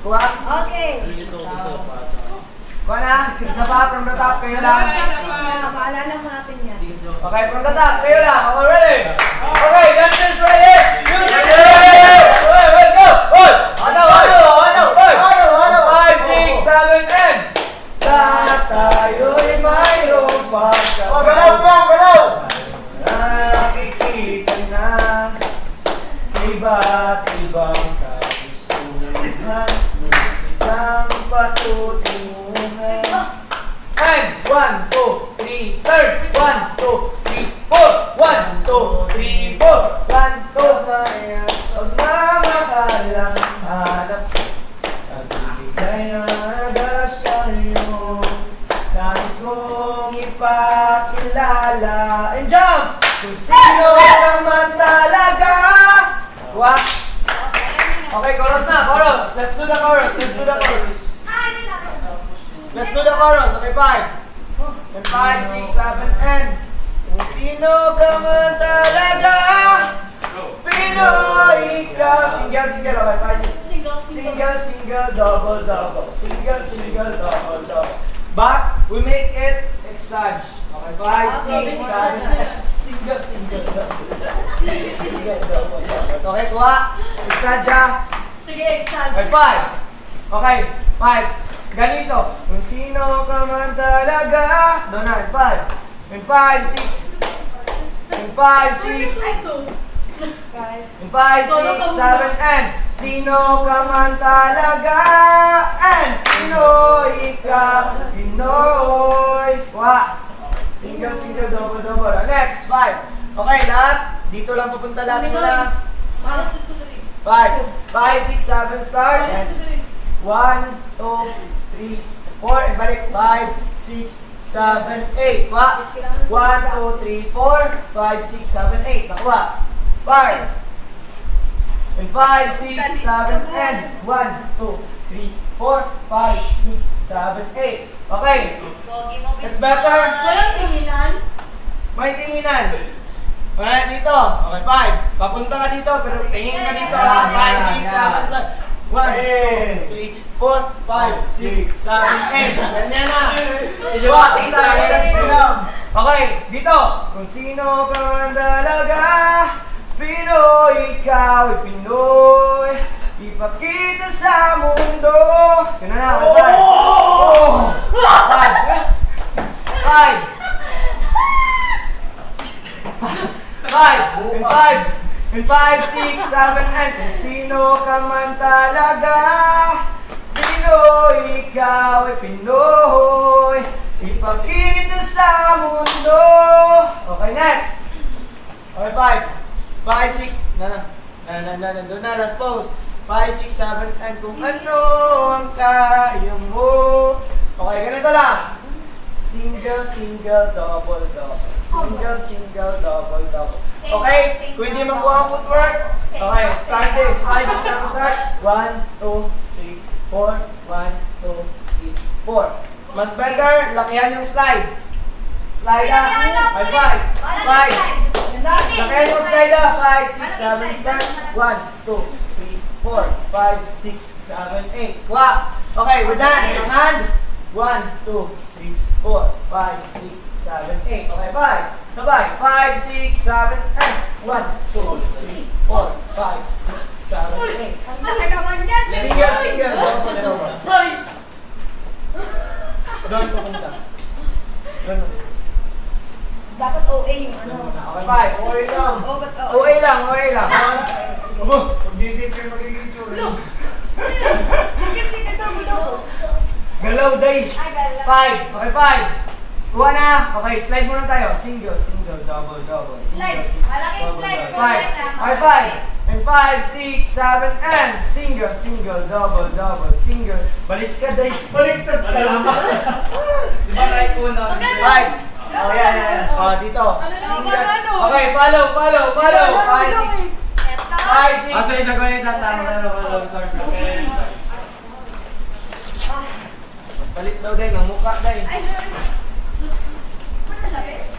Kuha? Okay. Kuha na. Isa pa from the top. Kayo lang. Maalala mo natin yan. Okay, from the top. Kayo lang. Okay, ready? Okay, dancers ready? Music ready! Let's go! Hold! Ano? 5, 6, 7, and lahat tayo'y mayroong pagkakataon. Galaw! Nakikita na iba't ibang kagustuhan, isang patutunguhan. And 1, 2, 3, turn! 1, 2, 3, 4! 1, 2, 3, 4! 1, 2, kaya pagmamahal ang hanap. Nagbibigay ang aga sa'yo, nais mong ipakilala. And jump! Kung sino naman talaga. What? Okay, chorus na, chorus. Let's do the chorus. Let's do the chorus. Okay, 5. And 5, 6, 7, and kung sino ka man talaga, Pinoy ka. Single. Okay, 5, 6. Single, double. Single, double. But we make it exage. Okay, 5, 6, 7, single, double. Okay, kuha. Exage. Sige, exage. Okay, 5. Okay, 5. Ganito. Kung sino ka man talaga. Doon na, 5. And 5, 6. And 5, 6. And 5, 6, 7, and sino ka man talaga. And Pinoy ka, Pinoy. Kuha. Single, double. Next, 5. Okay, lahat. Dito lang papunta lahat nila. 5, 6, 7, start. And 1, 2, 3, 4. And balik. 5, 6, 7, 8. Kuha. 1, 2, 3, 4. 5, 6, 7, 8. Nakuha. 5. And 5, 6, 7, and 1, 2, 3, 4, 5, 6, 7, 8. Okay. It's better. Walang tinginan. May tinginan. Alright, dito. Okay, 5. Papunta ka dito, pero tingin ka dito. 5, 6, 7, 1, 2, 3, 4, 5, 6, 7, 8. Ganyan na. Okay, dito. Kung sino ka man talaga, Pinoy, ikaw ay Pinoy. Ipakita sa mundo. Yun na. 5, 6, 7, and kung sino ka man talaga, Pinoy, ikaw ay Pinoy. Ipakita sa mundo. Okay, next. Okay, 5, 6, doon na, last pose. 5, 6, 7, and kung ano ang kaya mo. Okay, ganito lang. Single, double. Single, double. Okay, kung hindi makuha ang footwork, okay, start this. 5, 6, 7, start. 1, 2, 3, 4. 1, 2, 3, 4. Mas better, lakihan yung slide. Slide na. 5. Lakihan yung slide na. 5, 6, 7, start. 1, 2, 3, 4, 5, 6, 7, 8. Kuha. Okay, we're done. Ang hand. 1, 2, 3, 4, 5, 6, 7, 8. Okay, 5. Sabay. 5, 6, 7, and 1, 2, 3, 4, 5, 6, 7, 8. Single, double. Sorry. Doon pupunta. Doon. Dapat OA yung ano. Okay, 5. OA lang. OA lang. Pag-isip kayo magiging tsura. Galaw, day. 5. Okay, 5. Kuha na. Okay, slide muna tayo. Single, double. Slide. Malaking slide. 5. Okay, 5. And 5, 6, 7, and single, double. Single. Balis ka, day. Baliktad ka lang. Diba right ko na? 5. Oh, yeah. Oh, dito. Single. Okay, follow. 5, 6. 5, 6. Aso yung gagawin yung tatama na Okay. Palit daw, day. Ng mukha, day. Ay, sorry. Mas laki.